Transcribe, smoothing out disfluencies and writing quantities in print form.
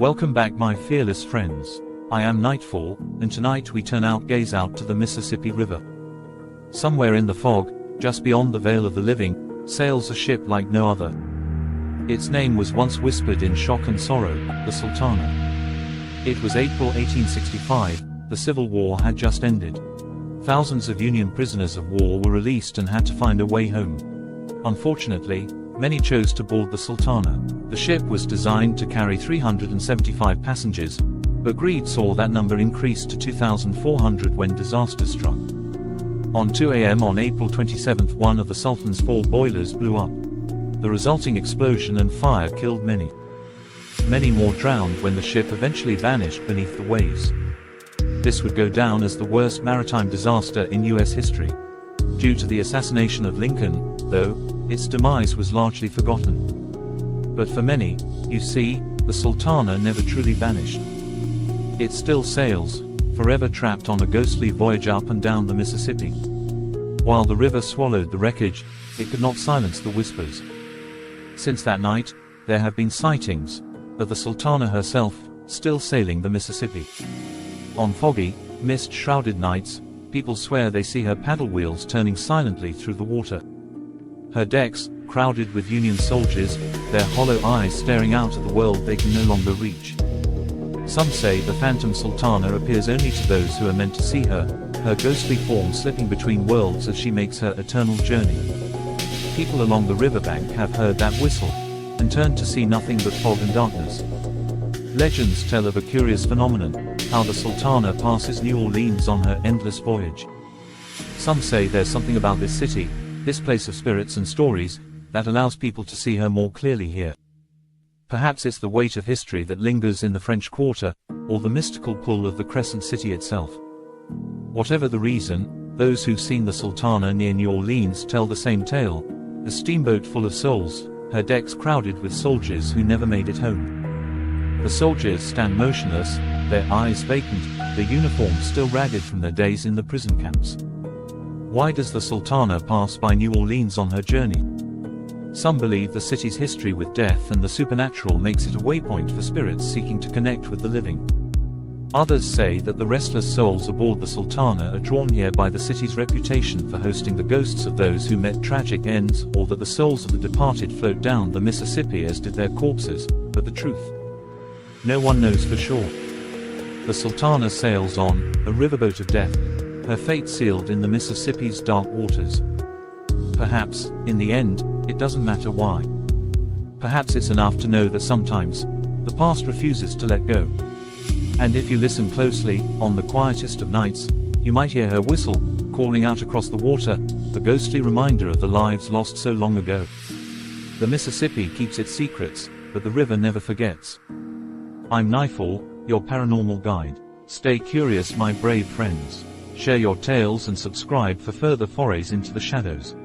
Welcome back, my fearless friends. I am Nightfall, and tonight we gaze out to the Mississippi River. Somewhere in the fog, just beyond the Vale of the Living, sails a ship like no other. Its name was once whispered in shock and sorrow, the Sultana. It was April 1865, the Civil War had just ended. Thousands of Union prisoners of war were released and had to find a way home. Unfortunately, many chose to board the Sultana. The ship was designed to carry 375 passengers, but greed saw that number increase to 2,400 when disaster struck. On 2 a.m. on April 27, one of the Sultan's 4 boilers blew up. The resulting explosion and fire killed many. Many more drowned when the ship eventually vanished beneath the waves. This would go down as the worst maritime disaster in U.S. history. Due to the assassination of Lincoln, though, its demise was largely forgotten. But for many, you see, the Sultana never truly vanished. It still sails, forever trapped on a ghostly voyage up and down the Mississippi. While the river swallowed the wreckage, it could not silence the whispers. Since that night, there have been sightings of the Sultana herself, still sailing the Mississippi. On foggy, mist-shrouded nights, people swear they see her paddle wheels turning silently through the water. Her decks, crowded with Union soldiers, their hollow eyes staring out at the world they can no longer reach. Some say the phantom Sultana appears only to those who are meant to see her, her ghostly form slipping between worlds as she makes her eternal journey. People along the riverbank have heard that whistle, and turned to see nothing but fog and darkness. Legends tell of a curious phenomenon, how the Sultana passes New Orleans on her endless voyage. Some say there's something about this city, this place of spirits and stories, that allows people to see her more clearly here. Perhaps it's the weight of history that lingers in the French Quarter, or the mystical pull of the Crescent City itself. Whatever the reason, those who've seen the Sultana near New Orleans tell the same tale, a steamboat full of souls, her decks crowded with soldiers who never made it home. The soldiers stand motionless, their eyes vacant, their uniforms still ragged from their days in the prison camps. Why does the Sultana pass by New Orleans on her journey? Some believe the city's history with death and the supernatural makes it a waypoint for spirits seeking to connect with the living. Others say that the restless souls aboard the Sultana are drawn here by the city's reputation for hosting the ghosts of those who met tragic ends, or that the souls of the departed float down the Mississippi as did their corpses, but the truth? No one knows for sure. The Sultana sails on, a riverboat of death, her fate sealed in the Mississippi's dark waters. Perhaps, in the end, it doesn't matter why. Perhaps it's enough to know that sometimes, the past refuses to let go. And if you listen closely, on the quietest of nights, you might hear her whistle, calling out across the water, a ghostly reminder of the lives lost so long ago. The Mississippi keeps its secrets, but the river never forgets. I'm Nightfall, your paranormal guide. Stay curious, my brave friends. Share your tales and subscribe for further forays into the shadows.